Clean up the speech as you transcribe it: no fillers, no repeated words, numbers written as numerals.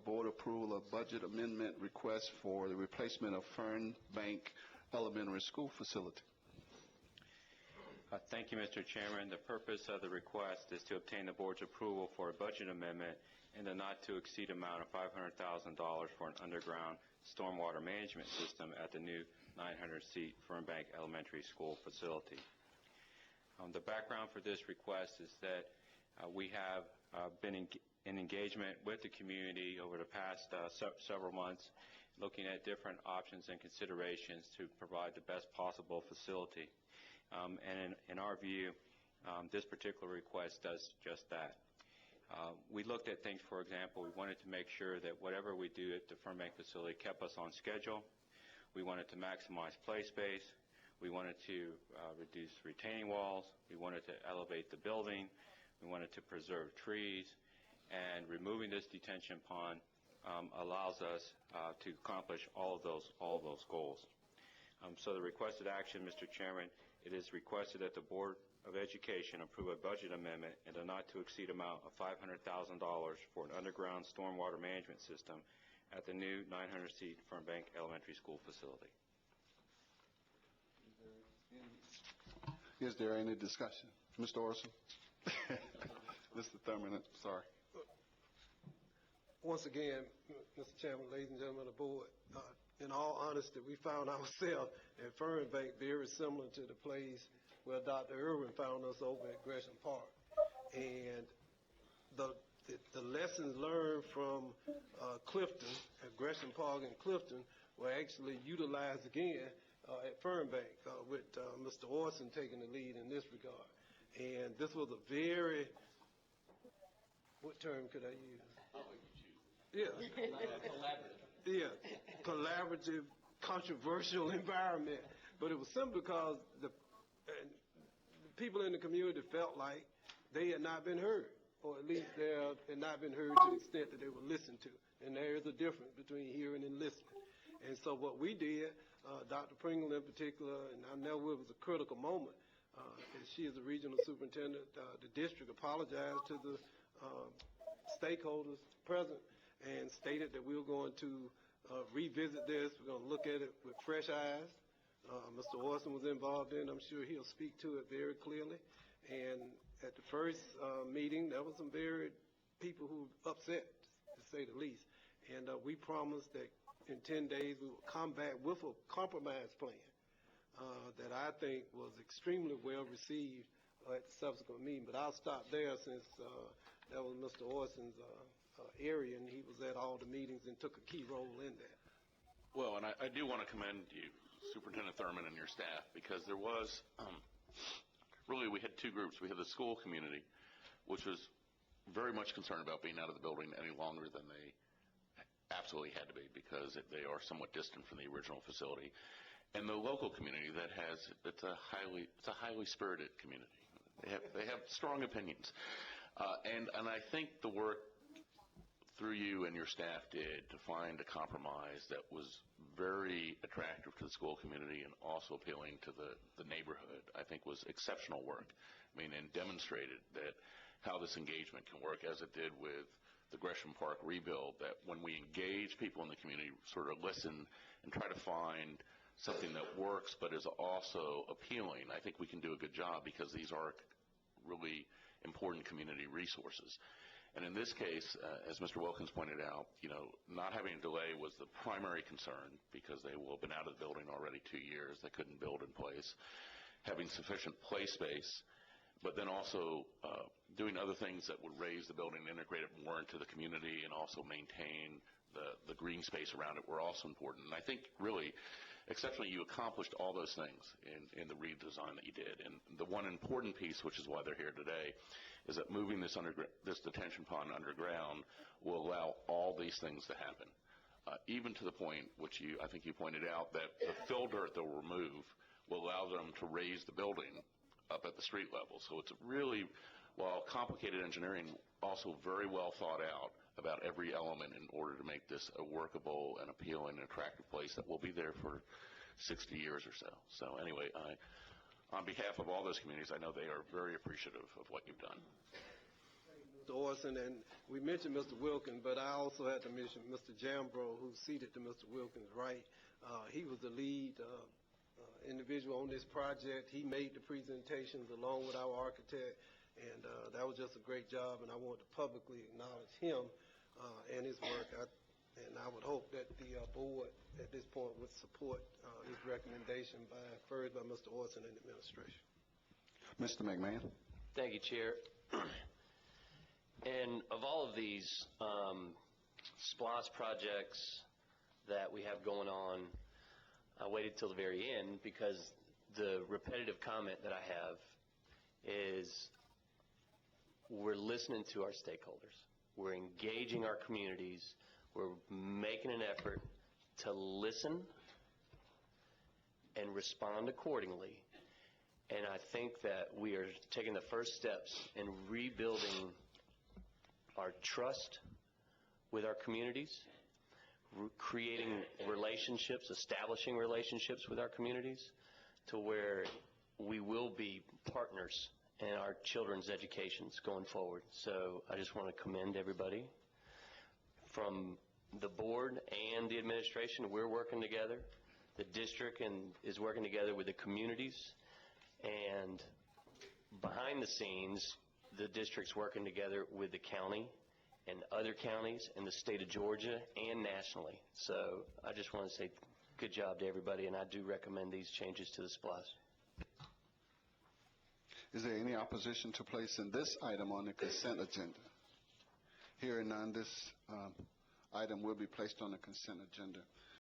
board approval of budget amendment request for the replacement of Fernbank Elementary School facility. Thank you, Mr. Chairman. The purpose of the request is to obtain the board's approval for a budget amendment in the not-to-exceed amount of $500,000 for an underground stormwater management system at the new 900-seat Fernbank Elementary School facility. The background for this request is that we have been in engagement with the community over the past several months, looking at different options and considerations to provide the best possible facility. And in our view, this particular request does just that. We looked at things, for example, we wanted to make sure that whatever we do at the Fernbank facility kept us on schedule. We wanted to maximize play space. We wanted to reduce retaining walls. We wanted to elevate the building. We wanted to preserve trees. And removing this detention pond allows us to accomplish all of those goals. So the requested action, Mr. Chairman, it is requested that the Board of Education approve a budget amendment in the not-to-exceed amount of $500,000 for an underground stormwater management system at the new 900-seat Fernbank Elementary School facility. Is there any discussion? Mr. Orson? Mr. Thurman, sorry. Once again, Mr. Chairman, ladies and gentlemen of the board, in all honesty, we found ourselves at Fernbank very similar to the place where Dr. Irwin found us over at Gresham Park. And the lessons learned from Clifton, at Gresham Park and Clifton, were actually utilized again at Fernbank with Mr. Orson taking the lead in this regard. And this was a very, what term could I use? Yeah. Collaborative. Yeah, collaborative, controversial environment. But it was simply because the people in the community felt like they had not been heard, or at least they had not been heard to the extent that they were listened to. And there is a difference between hearing and listening. And so what we did, Dr. Pringle in particular, and I know it was a critical moment, and she is the regional superintendent, the district apologized to the stakeholders present and stated that we were going to revisit this. We're going to look at it with fresh eyes. Mr. Orson was involved in it. I'm sure he'll speak to it very clearly. And at the first meeting, there was some very people who were upset, to say the least. And we promised that in 10 days we would come back with a compromise plan that I think was extremely well received at the subsequent meeting. But I'll stop there since that was Mr. Orson's area, and he was at all the meetings and took a key role in that. Well, and I do want to commend you, Superintendent Thurman, and your staff, because there was really, we had two groups. We had the school community, which was very much concerned about being out of the building any longer than they absolutely had to be, because they are somewhat distant from the original facility, and the local community that has it's a highly spirited community. They have strong opinions, and I think the work through you and your staff did to find a compromise that was very attractive to the school community and also appealing to the neighborhood, I think was exceptional work. I mean, and demonstrated that how this engagement can work, as it did with the Gresham Park rebuild, that when we engage people in the community, sort of listen and try to find something that works but is also appealing, I think we can do a good job, because these are really important community resources. And in this case, as Mr. Wilkins pointed out, not having a delay was the primary concern, because they will have been out of the building already 2 years. They couldn't build in place. Having sufficient play space, but then also doing other things that would raise the building, integrate it more into the community, and also maintain the green space around it were also important. And I think really, exceptionally, you accomplished all those things in the redesign that you did. And the one important piece, which is why they're here today, is that moving this detention pond underground will allow all these things to happen. Even to the point, which I think you pointed out, that the fill dirt they'll remove will allow them to raise the building up at the street level. So it's really, while complicated engineering, also very well thought out about every element in order to make this a workable and appealing and attractive place that will be there for 60 years or so. So anyway, on behalf of all those communities, I know they are very appreciative of what you've done. Mr. Orson, and we mentioned Mr. Wilkins, but I also had to mention Mr. Jambro, who's seated to Mr. Wilkins' right. He was the lead individual on this project. He made the presentations along with our architect, and that was just a great job, and I want to publicly acknowledge him and his work. And I would hope that the board at this point would support this recommendation referred by Mr. Orson and the administration. Mr. McMahon. Thank you, Chair. And of all of these SPLOST projects that we have going on, I waited till the very end because the repetitive comment that I have is we're listening to our stakeholders. We're engaging our communities. We're making an effort to listen and respond accordingly. And I think that we are taking the first steps in rebuilding our trust with our communities, creating relationships, establishing relationships with our communities to where we will be partners in our children's educations going forward. So I just want to commend everybody. From the board and the administration, we're working together. The district is working together with the communities. And behind the scenes, the district's working together with the county and other counties in the state of Georgia and nationally. So I just want to say good job to everybody, and I do recommend these changes to the SPLOST. Is there any opposition to placing this item on the consent agenda? Hearing none, this item will be placed on the consent agenda.